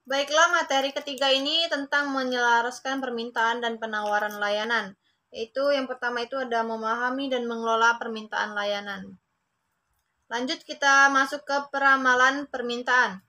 Baiklah, materi ketiga ini tentang menyelaraskan permintaan dan penawaran layanan. Yaitu yang pertama itu ada memahami dan mengelola permintaan layanan. Lanjut kita masuk ke peramalan permintaan.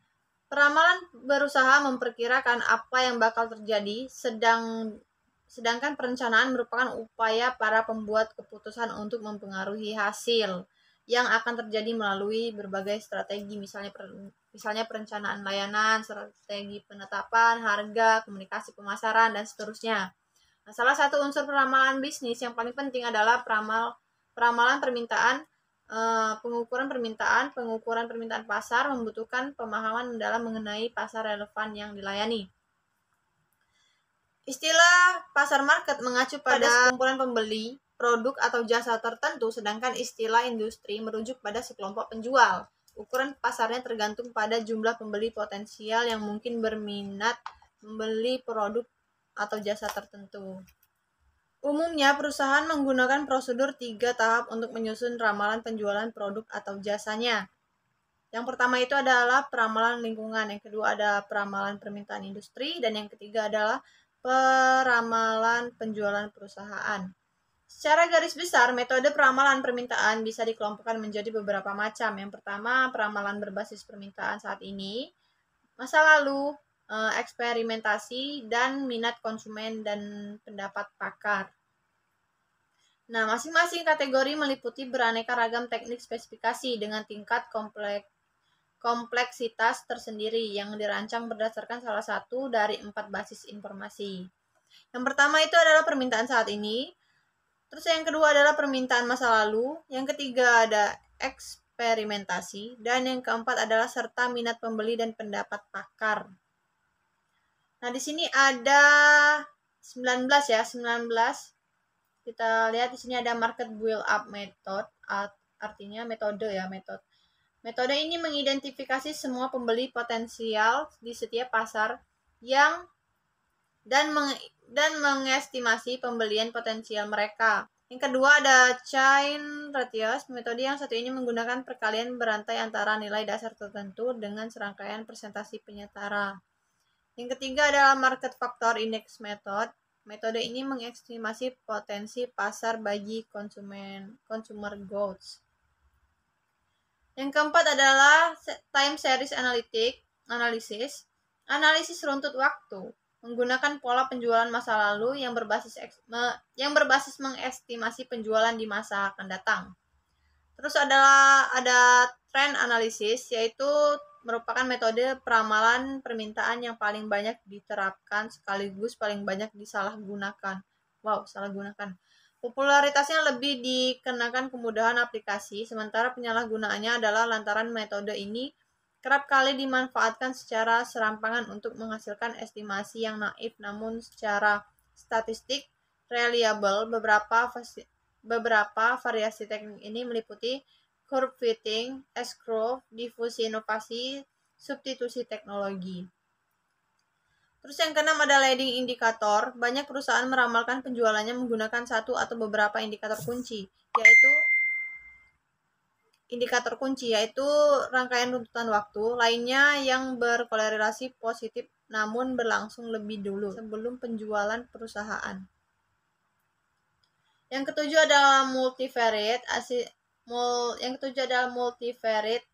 Peramalan berusaha memperkirakan apa yang bakal terjadi, sedangkan perencanaan merupakan upaya para pembuat keputusan untuk mempengaruhi hasil yang akan terjadi melalui berbagai strategi, misalnya perencanaan layanan, strategi penetapan harga, komunikasi pemasaran, dan seterusnya. Nah, salah satu unsur peramalan bisnis yang paling penting adalah peramalan permintaan. Pengukuran permintaan pasar membutuhkan pemahaman mendalam mengenai pasar relevan yang dilayani. Istilah pasar market mengacu pada sekumpulan pembeli produk atau jasa tertentu, sedangkan istilah industri merujuk pada sekelompok penjual. Ukuran pasarnya tergantung pada jumlah pembeli potensial yang mungkin berminat membeli produk atau jasa tertentu. Umumnya, perusahaan menggunakan prosedur 3 tahap untuk menyusun ramalan penjualan produk atau jasanya. Yang pertama itu adalah peramalan lingkungan, yang kedua ada peramalan permintaan industri, dan yang ketiga adalah peramalan penjualan perusahaan. Secara garis besar, metode peramalan permintaan bisa dikelompokkan menjadi beberapa macam. Yang pertama, peramalan berbasis permintaan saat ini, masa lalu, eksperimentasi, dan minat konsumen dan pendapat pakar. Nah, masing-masing kategori meliputi beraneka ragam teknik spesifikasi dengan tingkat kompleksitas tersendiri yang dirancang berdasarkan salah satu dari 4 basis informasi. Yang pertama itu adalah permintaan saat ini, terus yang kedua adalah permintaan masa lalu, yang ketiga ada eksperimentasi, dan yang keempat adalah serta minat pembeli dan pendapat pakar. Nah, di sini ada 19 ya, 19. Kita lihat di sini ada market build-up method, artinya metode ya, Metode ini mengidentifikasi semua pembeli potensial di setiap pasar dan mengestimasi pembelian potensial mereka. Yang kedua ada chain ratios. Metode yang satu ini menggunakan perkalian berantai antara nilai dasar tertentu dengan serangkaian presentasi penyetara. Yang ketiga adalah market factor index method. Metode ini mengestimasi potensi pasar bagi consumer goods. Yang keempat adalah time series analisis runtut waktu, menggunakan pola penjualan masa lalu yang berbasis mengestimasi penjualan di masa akan datang. Terus ada trend analysis, yaitu merupakan metode peramalan permintaan yang paling banyak diterapkan sekaligus paling banyak disalahgunakan. Salahgunakan. Popularitasnya lebih dikenakan kemudahan aplikasi, sementara penyalahgunaannya adalah lantaran metode ini kerap kali dimanfaatkan secara serampangan untuk menghasilkan estimasi yang naif namun secara statistik reliable. Beberapa variasi teknik ini meliputi curve fitting, S-curve, difusi inovasi, substitusi teknologi. Terus yang keenam ada leading indikator. Banyak perusahaan meramalkan penjualannya menggunakan satu atau beberapa indikator kunci, yaitu rangkaian runtutan waktu lainnya yang berkorelasi positif namun berlangsung lebih dulu sebelum penjualan perusahaan. Yang ketujuh adalah multivariate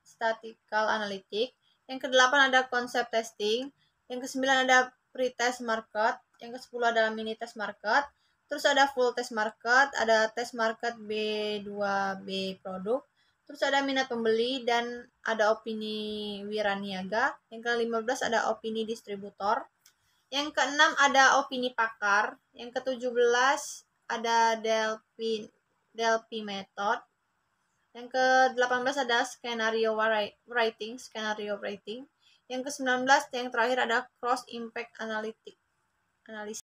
statistical analytic. Yang kedelapan ada konsep testing. Yang kesembilan ada pre-test market. Yang kesepuluh adalah mini test market. Terus ada full test market, ada test market B2B produk. Terus ada minat pembeli dan ada opini wiraniaga. Yang ke-15 ada opini distributor. Yang ke-6 ada opini pakar. Yang ke-17 ada Delphi method. Yang ke-18 ada skenario writing. Yang ke-19 yang terakhir ada cross impact analysis.